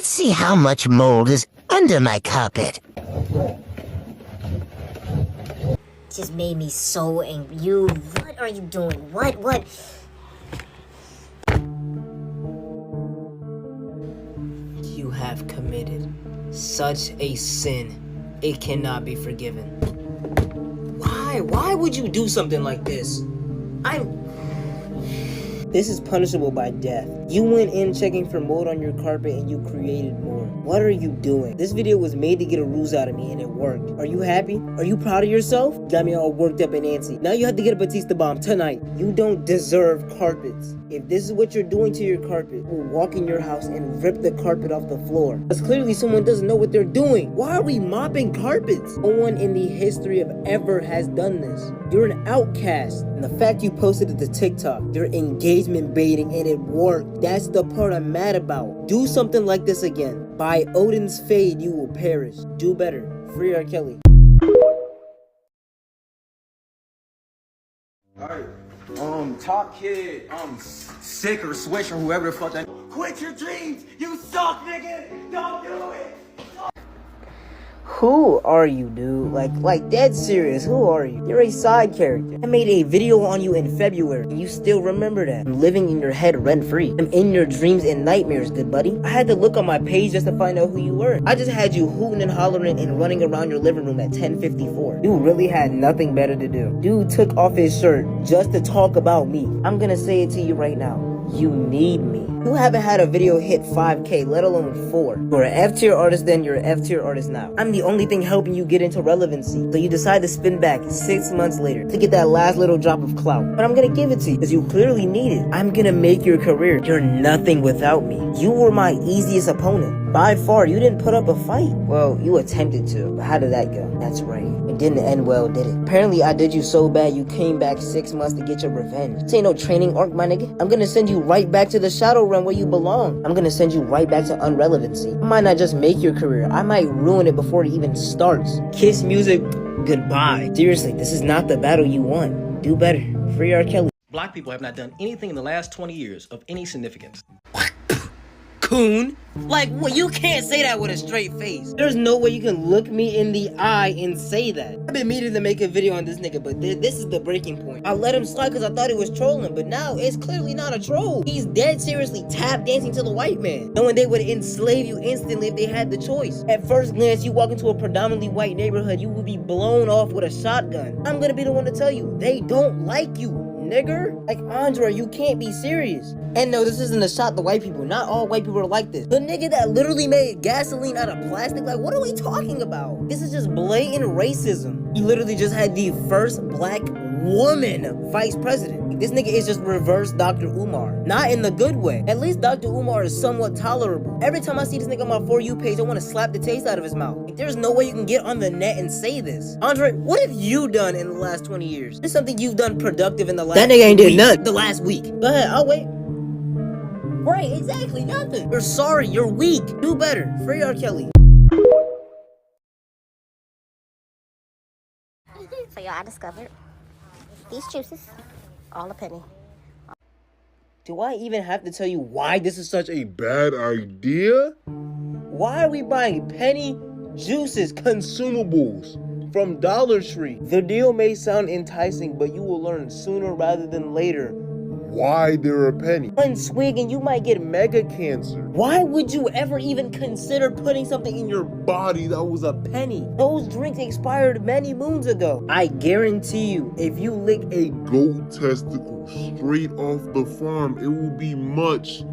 Let's see how much mold is under my carpet. Just made me so angry. What are you doing? What? You have committed such a sin. It cannot be forgiven. Why would you do something like this? This is punishable by death. You went in checking for mold on your carpet and you created more. What are you doing? This video was made to get a ruse out of me and it worked. Are you happy? Are you proud of yourself? Got me all worked up and antsy. Now you have to get a Batista bomb tonight. You don't deserve carpets. If this is what you're doing to your carpet, we'll walk in your house and rip the carpet off the floor. Because clearly someone doesn't know what they're doing. Why are we mopping carpets? No one in the history of ever has done this. You're an outcast. And the fact you posted it to TikTok, you're engagement baiting and it worked. That's the part I'm mad about. Do something like this again. By Odin's fade, you will perish. Do better. Free R. Kelly. Alright, Top Kid, Sick or Switch or whoever the fuck that. Quit your dreams! You suck, nigga! Don't do it! Who are you, dude? Like dead serious, who are you? You're a side character. I made a video on you in February, and you still remember that. I'm living in your head rent-free. I'm in your dreams and nightmares, good buddy. I had to look on my page just to find out who you were. I just had you hooting and hollering and running around your living room at 10:54. You really had nothing better to do. Dude took off his shirt just to talk about me. I'm gonna say it to you right now. You need me. You haven't had a video hit 5K, let alone 4. You're an F-tier artist then, you're an F-tier artist now. I'm the only thing helping you get into relevancy. So you decide to spin back 6 months later to get that last little drop of clout. But I'm gonna give it to you, because you clearly need it. I'm gonna make your career. You're nothing without me. You were my easiest opponent. By far, you didn't put up a fight. Well, you attempted to, but how did that go? That's right. It didn't end well, did it? Apparently, I did you so bad you came back 6 months to get your revenge. This ain't no training arc, my nigga. I'm gonna send you right back to the shadow realm where you belong. I'm gonna send you right back to unrelevancy. I might not just make your career, I might ruin it before it even starts. Kiss music, goodbye. Seriously, this is not the battle you want. Do better. Free R. Kelly. Black people have not done anything in the last 20 years of any significance. Coon? Like, well, you can't say that with a straight face. There's no way you can look me in the eye and say that. I've been meaning to make a video on this nigga, but this is the breaking point. I let him slide because I thought he was trolling, but now it's clearly not a troll. He's dead seriously tap dancing to the white man, knowing they would enslave you instantly if they had the choice. At first glance, you walk into a predominantly white neighborhood, you will be blown off with a shotgun. I'm gonna be the one to tell you, they don't like you, nigger. Like, Andre, you can't be serious. And no, this isn't a shot to white people. Not all white people are like this. The nigga that literally made gasoline out of plastic, like, what are we talking about? This is just blatant racism. He literally just had the first black woman vice president. This nigga is just reverse Dr. Umar. Not in the good way. At least Dr. Umar is somewhat tolerable. Every time I see this nigga on my For You page, I want to slap the taste out of his mouth. Like, there's no way you can get on the net and say this. Andre, what have you done in the last 20 years? There's something you've done productive in the last That nigga ain't did nothing. The last week. Go ahead, I'll wait. Right, exactly, nothing. You're sorry, you're weak. Do better. Free R. Kelly. So y'all, I discovered these juices, all a penny. Do I even have to tell you why this is such a Bad idea? Why are we buying penny juices, consumables from Dollar Tree? The deal may sound enticing, but you will learn sooner rather than later. Why they're a penny? One swig and you might get mega cancer. Why would you ever even consider putting something in your body that was a penny? Those drinks expired many moons ago. I guarantee you, if you lick a Goat testicle straight off the farm, it will be much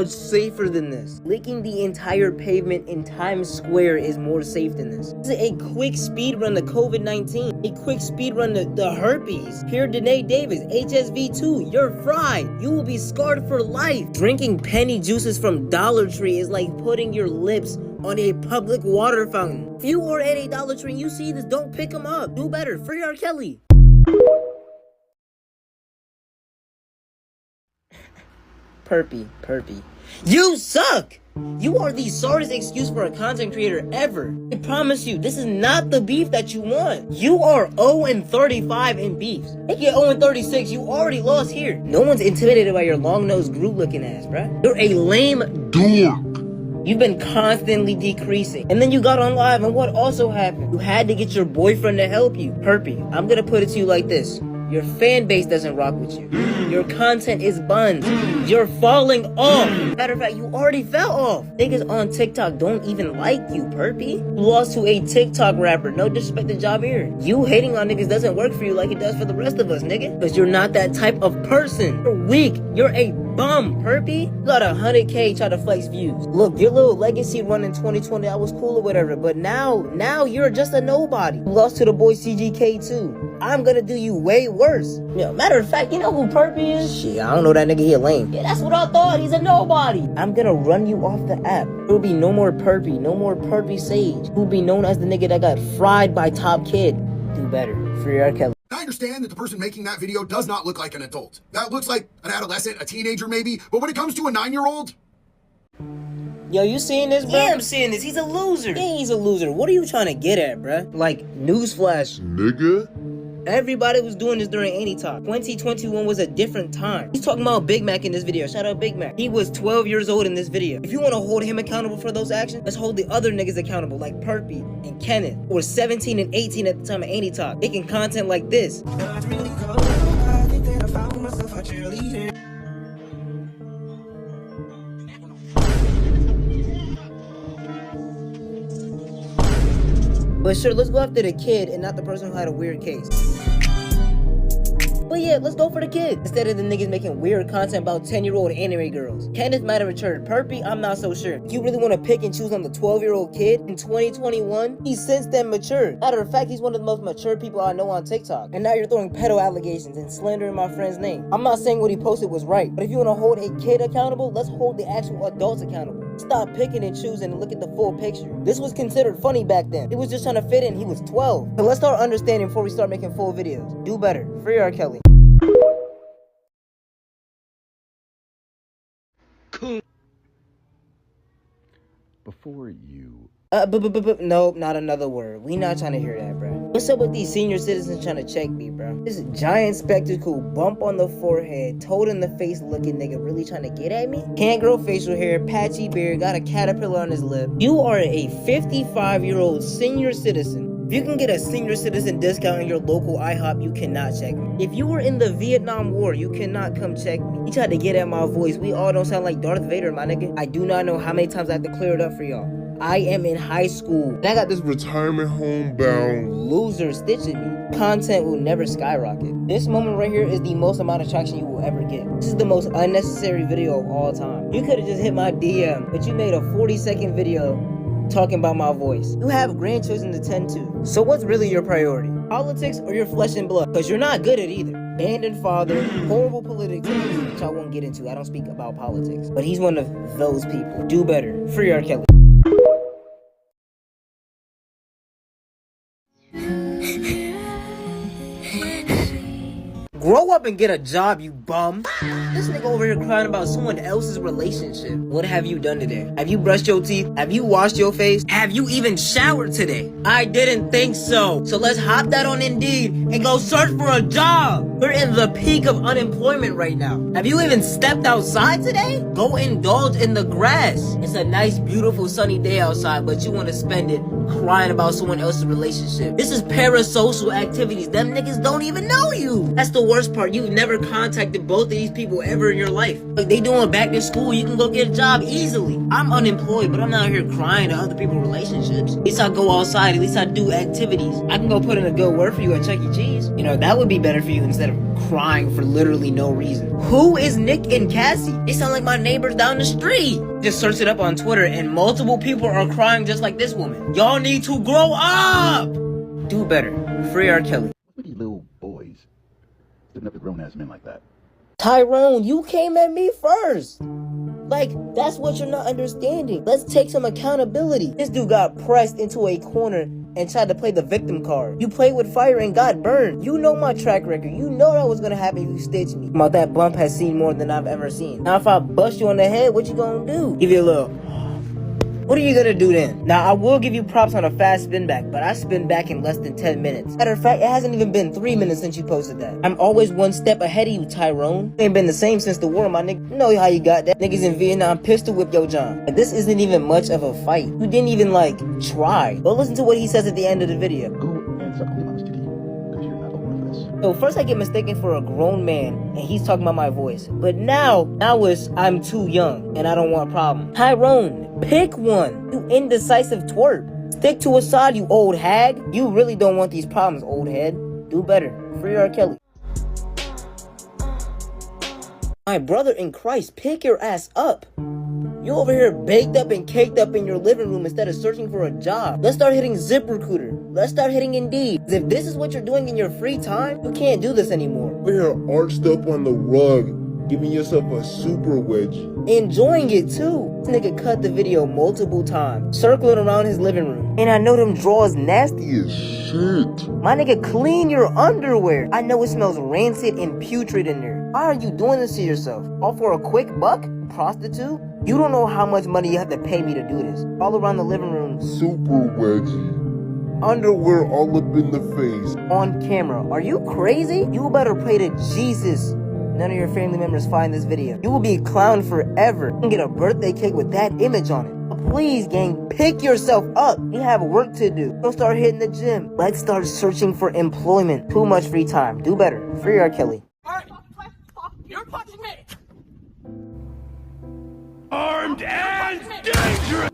safer than this. Licking the entire pavement in Times Square is more safe than this. This is a quick speed run to COVID-19. A quick speed run to the herpes. Here, Danae Davis, HSV2, you're fried. You will be scarred for life. Drinking penny juices from Dollar Tree is like putting your lips on a public water fountain. If you are at a Dollar Tree and you see this, don't pick them up. Do better. Free R. Kelly. Perpy. You suck! You are the sorest excuse for a content creator ever. I promise you, this is not the beef that you want. You are 0-35 in beefs. If you're 0-36, you already lost here. No one's intimidated by your long-nosed Groot looking ass, bruh. You're a lame dork. You've been constantly decreasing. And then you got on live, and what also happened? You had to get your boyfriend to help you. Perpy, I'm gonna put it to you like this. Your fan base doesn't rock with you. Your content is buns. You're falling off. Matter of fact, you already fell off. Niggas on TikTok don't even like you, Perpy. You lost to a TikTok rapper. No disrespect to Jabir. You hating on niggas doesn't work for you like it does for the rest of us, nigga. Because you're not that type of person. You're weak. You're a bum, Perpy. You got 100K try to flex views. Look, your little legacy run in 2020, I was cool or whatever, but now you're just a nobody. You lost to the boy CGK too. I'm gonna do you way worse. Yeah, matter of fact, you know who Perpy is? Shit, I don't know that nigga, he lame. Yeah, that's what I thought, he's a nobody. I'm gonna run you off the app. There will be no more Perpy, no more Perpy Sage. Who'll be known as the nigga that got fried by Top Kid. Do better. Free R. Kelly. I understand that the person making that video does not look like an adult. That looks like an adolescent, a teenager maybe, but when it comes to a 9-year-old... Yo, you seeing this, bro? Yeah, I'm seeing this. He's a loser. Yeah, he's a loser. What are you trying to get at, bro? Like, newsflash. Nigga? Everybody was doing this during any talk. 2021 was a different time. He's talking about Big Mac in this video. Shout out Big Mac. He was 12 years old in this video. If you want to hold him accountable for those actions, let's hold the other niggas accountable, like Perpy and Kenneth, who were 17 and 18 at the time of any talk, making content like this. But sure, let's go after the kid and not the person who had a weird case. But yeah, let's go for the kid instead of the niggas making weird content about 10-year-old anime girls. Kenneth might have matured. Perpy, I'm not so sure. If you really want to pick and choose on the 12-year-old kid in 2021, he's since then matured. Matter of fact, he's one of the most mature people I know on TikTok. And now you're throwing pedo allegations and slandering my friend's name. I'm not saying what he posted was right, but if you want to hold a kid accountable, let's hold the actual adults accountable. Stop picking and choosing and look at the full picture. This was considered funny back then. He was just trying to fit in. He was 12. So let's start understanding before we start making full videos. Do better. Free R. Kelly. Before you... Nope, not another word. We not trying to hear that, bro. What's up with these senior citizens trying to check me, bro? This giant spectacle, bump on the forehead, toad in the face looking nigga really trying to get at me? Can't grow facial hair, patchy beard, got a caterpillar on his lip. You are a 55-year-old senior citizen. If you can get a senior citizen discount in your local IHOP, you cannot check me. If you were in the Vietnam War, you cannot come check me. He tried to get at my voice. We all don't sound like Darth Vader, my nigga. I do not know how many times I have to clear it up for y'all. I am in high school. And I got this Retirement home bound loser stitching me. Content will never skyrocket. This moment right here is the most amount of traction you will ever get. This is the most unnecessary video of all time. You could have just hit my DM, but you made a 40-second video talking about my voice. You have grandchildren to tend to. So what's really your priority? Politics or your flesh and blood? Because you're not good at either. Abandoned father, horrible politics, which I won't get into. I don't speak about politics. But he's one of those people. Do better. Free R. Kelly. Grow up and get a job, you bum. This nigga over here crying about someone else's relationship. What have you done today? Have you brushed your teeth? Have you washed your face? Have you even showered today? I didn't think so. So let's hop that on Indeed and go search for a job. We're in the peak of unemployment right now. Have you even stepped outside today? Go indulge in the grass. It's a nice, beautiful, sunny day outside, but you want to spend it crying about someone else's relationship. This is parasocial activities. Them niggas don't even know you. That's the worst part. You've never contacted both of these people ever in your life. Like, they doing back to school, you can go get a job easily. I'm unemployed, but I'm not out here crying to other people's relationships. At least I go outside, at least I do activities. I can go put in a good word for you at Chuck E. Cheese. You know, that would be better for you instead of crying for literally no reason. Who is Nick and Cassie? They sound like my neighbors down the street. Just search it up on Twitter and multiple people are crying just like this woman. Y'all need to grow up! Do better. Free R. Kelly. What are you little boys sitting up to grown-ass men like that? Tyrone, you came at me first. Like, that's what you're not understanding. Let's take some accountability. This dude got pressed into a corner and tried to play the victim card. You played with fire and got burned. You know my track record. You know that was gonna happen if you stitched me. About that bump has seen more than I've ever seen. Now if I bust you on the head, what you gonna do? Give you a little... What are you gonna do then? Now, I will give you props on a fast spin back, but I spin back in less than 10 minutes. Matter of fact, it hasn't even been 3 minutes since you posted that. I'm always one step ahead of you, Tyrone. Ain't been the same since the war, my nigga. You know how you got that. Niggas in Vietnam pistol whip yo John. But this isn't even much of a fight. You didn't even, like, try. But listen to what he says at the end of the video. Go and suck on the mom's titty, because you're not old enough for this. So first I get mistaken for a grown man, and he's talking about my voice. But now it's I'm too young, and I don't want a problem. Tyrone, pick one, you indecisive twerp. Stick to a side, you old hag. You really don't want these problems, old head. Do better. Free R. Kelly. My brother in Christ, pick your ass up. You over here baked up and caked up in your living room instead of searching for a job. Let's start hitting ZipRecruiter. Let's start hitting Indeed. If this is what you're doing in your free time, you can't do this anymore. Over here arched up on the rug, giving yourself a super wedgie. Enjoying it too. This nigga cut the video multiple times, circling around his living room. And I know them drawers nasty as Shit. My nigga, clean your underwear. I know it smells rancid and putrid in there. Why are you doing this to yourself? All for a quick buck? Prostitute? You don't know how much money you have to pay me to do this. All around the living room. Super wedgie. Underwear all up in the face. On camera. Are you crazy? You better pray to Jesus none of your family members find this video. You will be clowned forever. You can get a birthday cake with that image on it. But please, gang, pick yourself up. You have work to do. Don't start hitting the gym. Let's start searching for employment. Too much free time. Do better. Free R. Kelly. You're punching me! Armed and dangerous!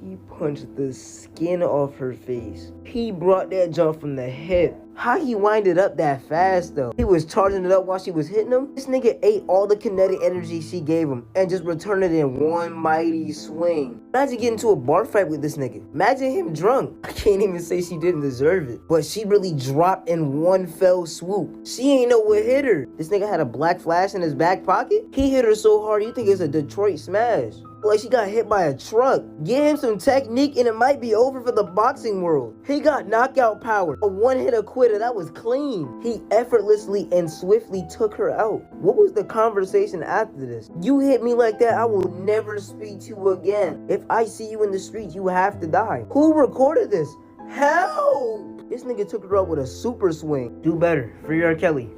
He punched the skin off her face. He brought that jump from the hip. How he winded up that fast though? He was charging it up while she was hitting him? This nigga ate all the kinetic energy she gave him and just returned it in one mighty swing. Imagine getting into a bar fight with this nigga. Imagine him drunk. I can't even say she didn't deserve it. But she really dropped in one fell swoop. She ain't know what hit her. This nigga had a black flash in his back pocket? He hit her so hard you think it's a Detroit smash. Like she got hit by a truck. Give him some technique and it might be over for the boxing world. He got knockout power. A one-hitter quitter, that was clean. He effortlessly and swiftly took her out. What was the conversation after this? You hit me like that, I will never speak to you again. If I see you in the street, you have to die. Who recorded this? Help! This nigga took her out with a super swing. Do better. Free R. Kelly.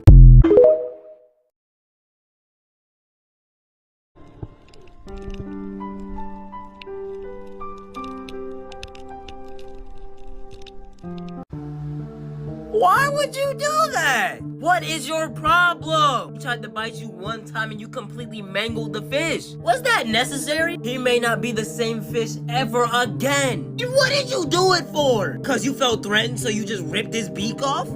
Why would you do that? What is your problem? He tried to bite you one time and you completely mangled the fish. Was that necessary? He may not be the same fish ever again. And what did you do it for? Cause you felt threatened so you just ripped his beak off?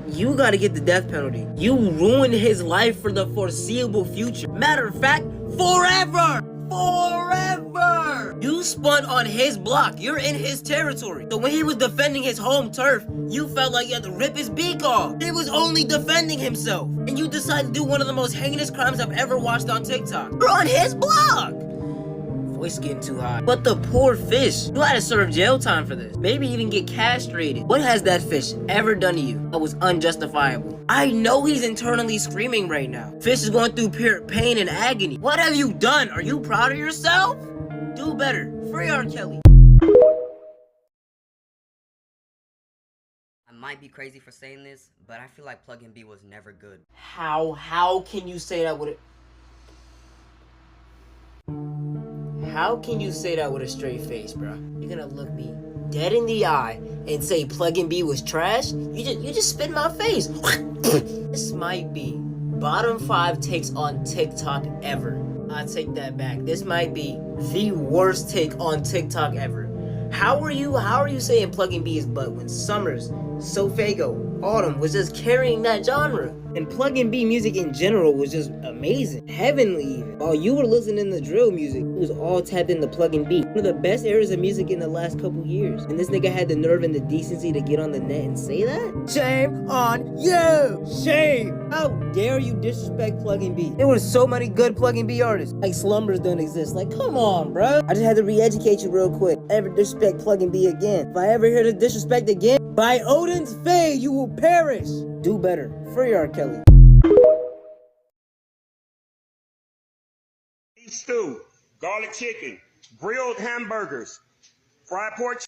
You gotta get the death penalty. You ruined his life for the foreseeable future. Matter of fact, forever! Forever! You spun on his block. You're in his territory. So when he was defending his home turf, you felt like you had to rip his beak off. He was only defending himself. And you decided to do one of the most heinous crimes I've ever watched on TikTok. You're on his block! Voice getting too high. But the poor fish. You had to serve jail time for this. Maybe even get castrated. What has that fish ever done to you that was unjustifiable? I know he's internally screaming right now. Fish is going through pure pain and agony. What have you done? Are you proud of yourself? Do better. Free R. Kelly. I might be crazy for saying this, but I feel like Plug and B was never good. How can you say that with a... How can you say that with a straight face, bro? You're gonna look me dead in the eye and say Plug and B was trash? You just spit in my face. This might be bottom 5 takes on TikTok ever. I take that back. This might be the worst take on TikTok ever. How are you saying Plug and B is butt when Summers, Sofago, Autumn was just carrying that genre? And Plug and B music in general was just amazing, heavenly even. While you were listening to drill music, it was all tapped into Plug and B. One of the best eras of music in the last couple years. And this nigga had the nerve and the decency to get on the net and say that? Shame on you! Shame! How dare you disrespect Plug and B? There were so many good Plug and B artists. Like Slumbers don't exist. Like, come on, bro. I just had to re-educate you real quick. Ever disrespect Plug and B again. If I ever hear the disrespect again, by Odin's fade, you will perish. Do better. Free R. Kelly. Stew, garlic chicken, grilled hamburgers, fried pork.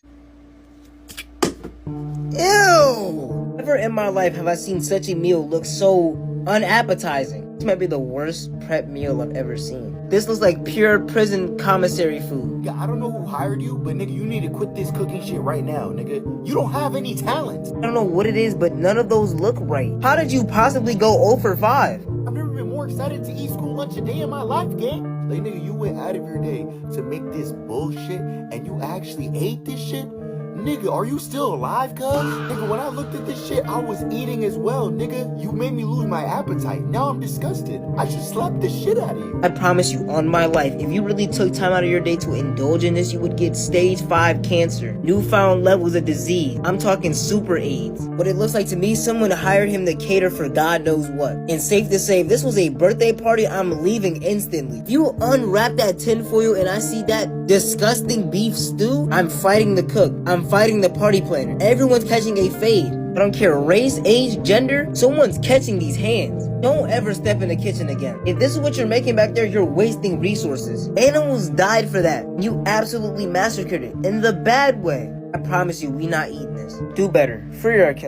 Ew! Never in my life have I seen such a meal look so unappetizing. This might be the worst prep meal I've ever seen. This looks like pure prison commissary food. Yeah, I don't know who hired you, but nigga, you need to quit this cooking shit right now, nigga. You don't have any talent. I don't know what it is, but none of those look right. How did you possibly go 0 for 5? I've never been more excited to eat school lunch a day in my life, gang. Like, nigga, you went out of your day to make this bullshit, and you actually ate this shit? Nigga, are you still alive, cuz? Nigga, when I looked at this shit, I was eating as well, nigga. You made me lose my appetite. Now I'm disgusted. I should slap the shit out of you. I promise you, on my life, if you really took time out of your day to indulge in this, you would get stage 5 cancer, newfound levels of disease. I'm talking super AIDS. What it looks like to me, someone hired him to cater for God knows what. And safe to say, if this was a birthday party, I'm leaving instantly. If you unwrap that tinfoil and I see that disgusting beef stew, I'm fighting the cook. I'm fighting the party planner. Everyone's catching a fade. I don't care race, age, gender, someone's catching these hands. Don't ever step in the kitchen again. If this is what you're making back there, you're wasting resources. Animals died for that. You absolutely massacred it in the bad way. I promise you, we not eating this. Do better. Free R. Kelly.